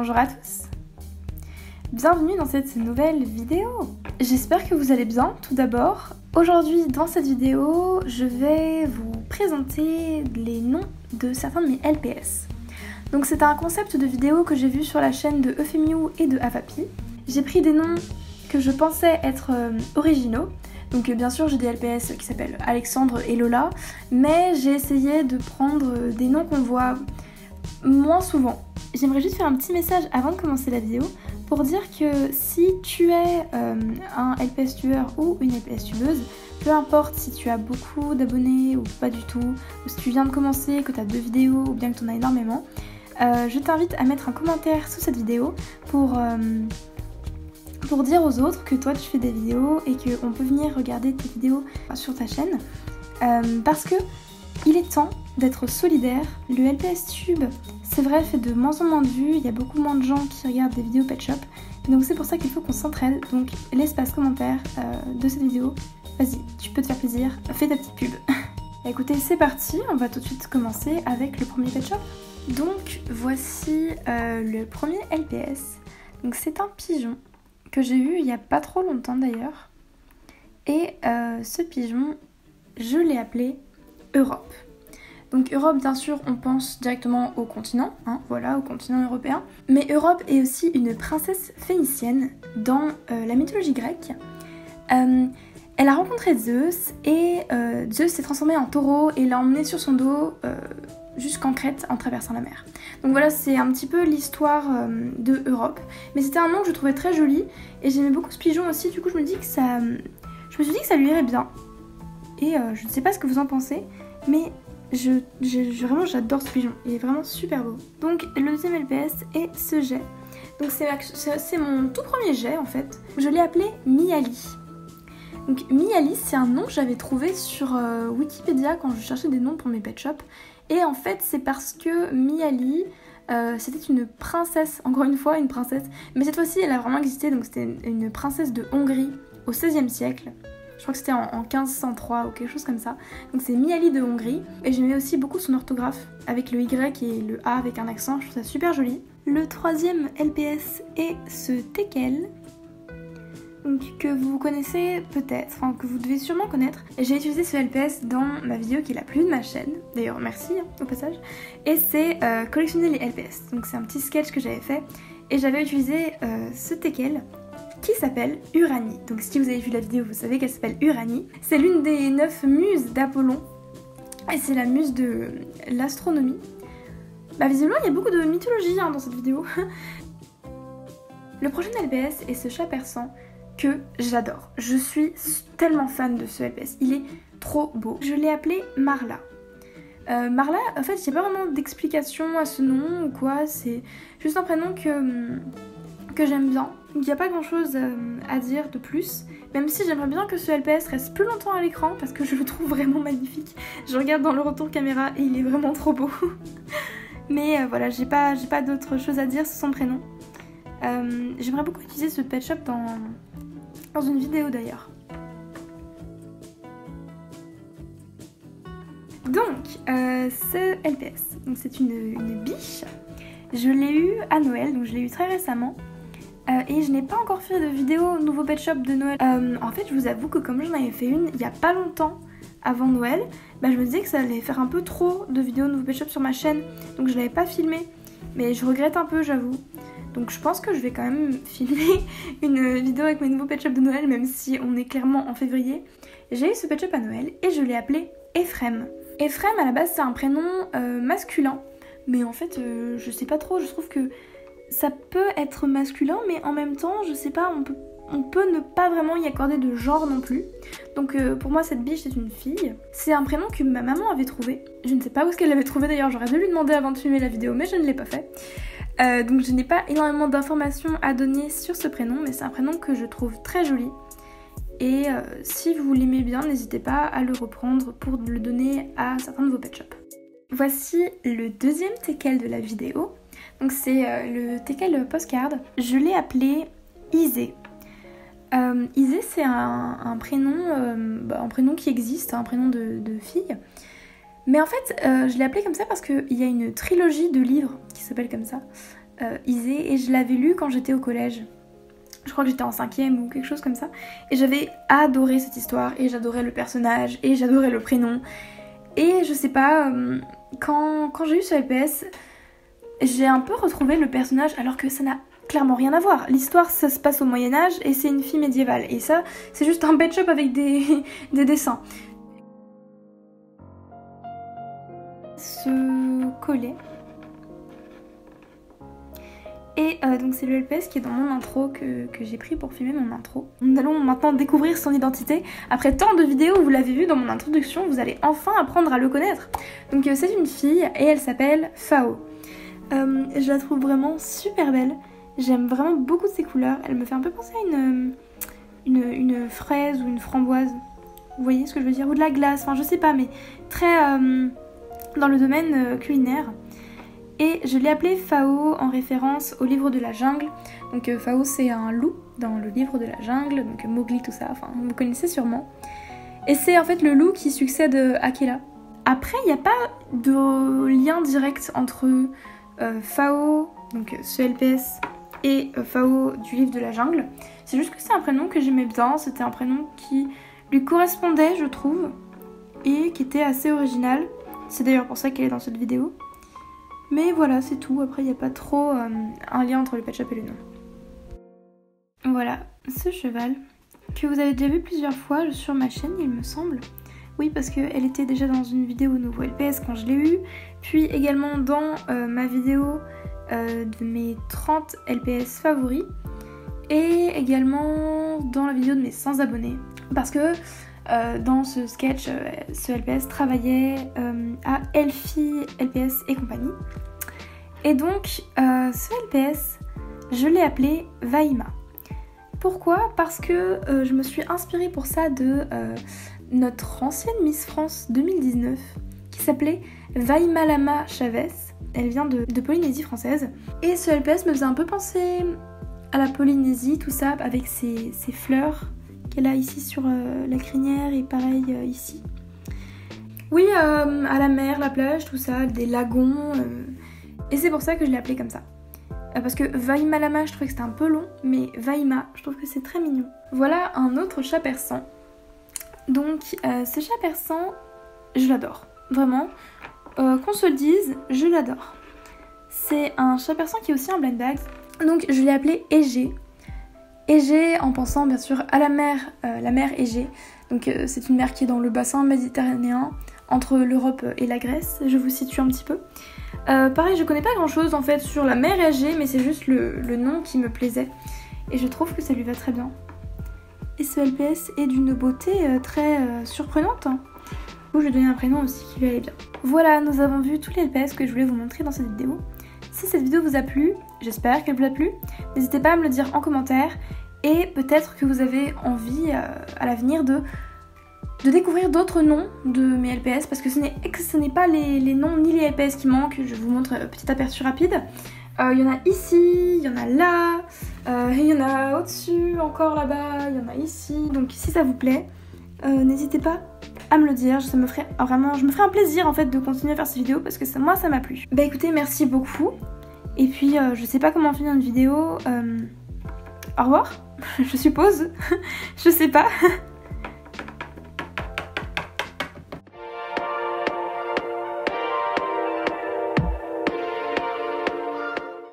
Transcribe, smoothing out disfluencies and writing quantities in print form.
Bonjour à tous. Bienvenue dans cette nouvelle vidéo. J'espère que vous allez bien tout d'abord. Aujourd'hui dans cette vidéo, je vais vous présenter les noms de certains de mes LPS. Donc c'est un concept de vidéo que j'ai vu sur la chaîne de Eufemiu et de Avapi. J'ai pris des noms que je pensais être originaux. Donc bien sûr j'ai des LPS qui s'appellent Alexandre et Lola, mais j'ai essayé de prendre des noms qu'on voit moins souvent. J'aimerais juste faire un petit message avant de commencer la vidéo pour dire que si tu es un LPS tueur ou une LPS tubeuse, peu importe si tu as beaucoup d'abonnés ou pas du tout, ou si tu viens de commencer, que tu as 2 vidéos ou bien que tu en as énormément, je t'invite à mettre un commentaire sous cette vidéo pour dire aux autres que toi tu fais des vidéos et qu'on peut venir regarder tes vidéos sur ta chaîne parce que il est temps d'être solidaire. Le LPS Tube, c'est vrai, fait de moins en moins de vues, il y a beaucoup moins de gens qui regardent des vidéos Pet Shop, donc c'est pour ça qu'il faut qu'on s'entraide. Donc l'espace commentaire de cette vidéo, vas-y, tu peux te faire plaisir, fais ta petite pub. Écoutez, c'est parti, on va tout de suite commencer avec le premier Pet Shop. Donc voici le premier LPS, donc c'est un pigeon que j'ai eu il n'y a pas trop longtemps d'ailleurs, et ce pigeon, je l'ai appelé Europe. Donc Europe, bien sûr, on pense directement au continent, hein, voilà, au continent européen. Mais Europe est aussi une princesse phénicienne dans la mythologie grecque. Elle a rencontré Zeus et Zeus s'est transformé en taureau et l'a emmené sur son dos jusqu'en Crète en traversant la mer. Donc voilà, c'est un petit peu l'histoire de Europe. Mais c'était un nom que je trouvais très joli et j'aimais beaucoup ce pigeon aussi, du coup je me suis dit que ça lui irait bien. Et je ne sais pas ce que vous en pensez, mais vraiment j'adore ce pigeon, il est vraiment super beau. Donc le deuxième LPS est ce jet. Donc c'est mon tout premier jet en fait. Je l'ai appelé Miali. Donc Miali, c'est un nom que j'avais trouvé sur Wikipédia quand je cherchais des noms pour mes pet shops. Et en fait c'est parce que Miali, c'était une princesse, encore une fois une princesse, mais cette fois-ci elle a vraiment existé, donc c'était une princesse de Hongrie au XVIe siècle. Je crois que c'était en 1503 ou quelque chose comme ça. Donc c'est Miali de Hongrie. Et j'aimais aussi beaucoup son orthographe avec le Y et le A avec un accent. Je trouve ça super joli. Le troisième LPS est ce Teckel. Donc que vous connaissez peut-être, enfin que vous devez sûrement connaître. J'ai utilisé ce LPS dans ma vidéo qui est la plus de ma chaîne. D'ailleurs merci au passage. Et c'est collectionner les LPS. Donc c'est un petit sketch que j'avais fait. Et j'avais utilisé ce Teckel qui s'appelle Uranie. Donc si vous avez vu la vidéo, vous savez qu'elle s'appelle Uranie. C'est l'une des 9 muses d'Apollon. Et c'est la muse de l'astronomie. Bah visiblement il y a beaucoup de mythologie dans cette vidéo. Le prochain LPS est ce chat persan que j'adore. Je suis tellement fan de ce LPS. Il est trop beau. Je l'ai appelé Marla. Marla, en fait il n'y a pas vraiment d'explication à ce nom ou quoi. C'est juste un prénom que j'aime bien. Il n'y a pas grand chose à dire de plus, même si j'aimerais bien que ce LPS reste plus longtemps à l'écran parce que je le trouve vraiment magnifique. Je regarde dans le retour caméra et il est vraiment trop beau. Mais voilà, j'ai pas d'autre chose à dire sur son prénom. J'aimerais beaucoup utiliser ce pet shop dans une vidéo d'ailleurs. Donc, ce LPS, c'est une biche. Je l'ai eu à Noël, donc je l'ai eu très récemment. Et je n'ai pas encore fait de vidéo nouveau pet shop de Noël. En fait je vous avoue que comme j'en avais fait une il y a pas longtemps avant Noël, bah je me disais que ça allait faire un peu trop de vidéos nouveau pet shop sur ma chaîne, donc je l'avais pas filmé, mais je regrette un peu j'avoue. Donc je pense que je vais quand même filmer une vidéo avec mes nouveaux pet shop de Noël, même si on est clairement en février. J'ai eu ce pet shop à Noël et je l'ai appelé Ephrem. Ephrem à la base c'est un prénom masculin, mais en fait je sais pas trop, je trouve que ça peut être masculin, mais en même temps, je sais pas, on peut ne pas vraiment y accorder de genre non plus. Donc pour moi, cette biche, c'est une fille. C'est un prénom que ma maman avait trouvé. Je ne sais pas où est-ce qu'elle l'avait trouvé d'ailleurs, j'aurais dû lui demander avant de filmer la vidéo, mais je ne l'ai pas fait. Donc je n'ai pas énormément d'informations à donner sur ce prénom, mais c'est un prénom que je trouve très joli. Et si vous l'aimez bien, n'hésitez pas à le reprendre pour le donner à certains de vos pet shops. Voici le deuxième Teckel de la vidéo. Donc c'est le Teckel Postcard. Je l'ai appelé Isée. Isée c'est un prénom qui existe, un prénom de fille. Mais en fait je l'ai appelé comme ça parce qu'il y a une trilogie de livres qui s'appelle comme ça. Isée, et je l'avais lu quand j'étais au collège. Je crois que j'étais en 5e ou quelque chose comme ça. Et j'avais adoré cette histoire, et j'adorais le personnage, et j'adorais le prénom. Et je sais pas, quand j'ai eu ce LPS, j'ai un peu retrouvé le personnage alors que ça n'a clairement rien à voir. L'histoire, ça se passe au Moyen-Âge et c'est une fille médiévale. Et ça, c'est juste un pet shop avec des dessins. Ce collet. Et donc c'est le LPS qui est dans mon intro que j'ai pris pour filmer mon intro. Nous allons maintenant découvrir son identité. Après tant de vidéos, vous l'avez vu dans mon introduction, vous allez enfin apprendre à le connaître. Donc c'est une fille et elle s'appelle Fao. Je la trouve vraiment super belle. J'aime vraiment beaucoup ses couleurs. Elle me fait un peu penser à une fraise ou une framboise. Vous voyez ce que je veux dire? Ou de la glace, enfin je sais pas, mais très dans le domaine culinaire. Et je l'ai appelée Fao en référence au livre de la jungle. Donc Fao c'est un loup dans le livre de la jungle, donc Mowgli tout ça, enfin vous connaissez sûrement. Et c'est en fait le loup qui succède à Akela. Après il n'y a pas de lien direct entre Fao, donc ce LPS, et Fao du livre de la jungle. C'est juste que c'est un prénom que j'aimais bien, c'était un prénom qui lui correspondait je trouve, et qui était assez original. C'est d'ailleurs pour ça qu'elle est dans cette vidéo. Mais voilà, c'est tout. Après, il n'y a pas trop un lien entre le pet shop et le nom. Voilà, ce cheval, que vous avez déjà vu plusieurs fois sur ma chaîne, il me semble. Oui, parce qu'elle était déjà dans une vidéo nouveau LPS quand je l'ai eu, puis également dans ma vidéo de mes 30 LPS favoris, et également dans la vidéo de mes 100 abonnés. Parce que dans ce sketch, ce LPS travaillait à Elfie LPS et compagnie. Et donc, ce LPS, je l'ai appelé Vaima. Pourquoi? Parce que je me suis inspirée pour ça de notre ancienne Miss France 2019, qui s'appelait Vaima Lama Chavez. Elle vient de Polynésie française. Et ce LPS me faisait un peu penser à la Polynésie, tout ça, avec ses fleurs qu'elle a ici sur la crinière et pareil ici. Oui, à la mer, la plage, tout ça, des lagons. Et c'est pour ça que je l'ai appelé comme ça. Parce que Vaima Lama, je trouvais que c'était un peu long, mais Vaima, je trouve que c'est très mignon. Voilà un autre chat persan. Donc, ce chat persan, je l'adore. Vraiment. Qu'on se le dise, je l'adore. C'est un chat persan qui est aussi un blind bag. Donc, je l'ai appelé Égée. Égée en pensant bien sûr à la mer Égée. Donc c'est une mer qui est dans le bassin méditerranéen entre l'Europe et la Grèce, je vous situe un petit peu. Pareil, je connais pas grand chose en fait sur la mer Égée, mais c'est juste le nom qui me plaisait et je trouve que ça lui va très bien. Et ce LPS est d'une beauté très surprenante. Du coup, je lui ai donné un prénom aussi qui lui allait bien. Voilà, nous avons vu tous les LPS que je voulais vous montrer dans cette vidéo. Si cette vidéo vous a plu, j'espère qu'elle vous a plu, n'hésitez pas à me le dire en commentaire et peut-être que vous avez envie à l'avenir de découvrir d'autres noms de mes LPS parce que ce n'est pas les noms ni les LPS qui manquent. Je vous montre un petit aperçu rapide. Il y en a ici, il y en a là, il y en a au-dessus, encore là-bas, il y en a ici. Donc si ça vous plaît, n'hésitez pas à me le dire, je me ferai un plaisir en fait de continuer à faire ces vidéos parce que moi ça m'a plu. Bah écoutez, merci beaucoup. Et puis je sais pas comment finir une vidéo. Au revoir, je suppose. Je sais pas.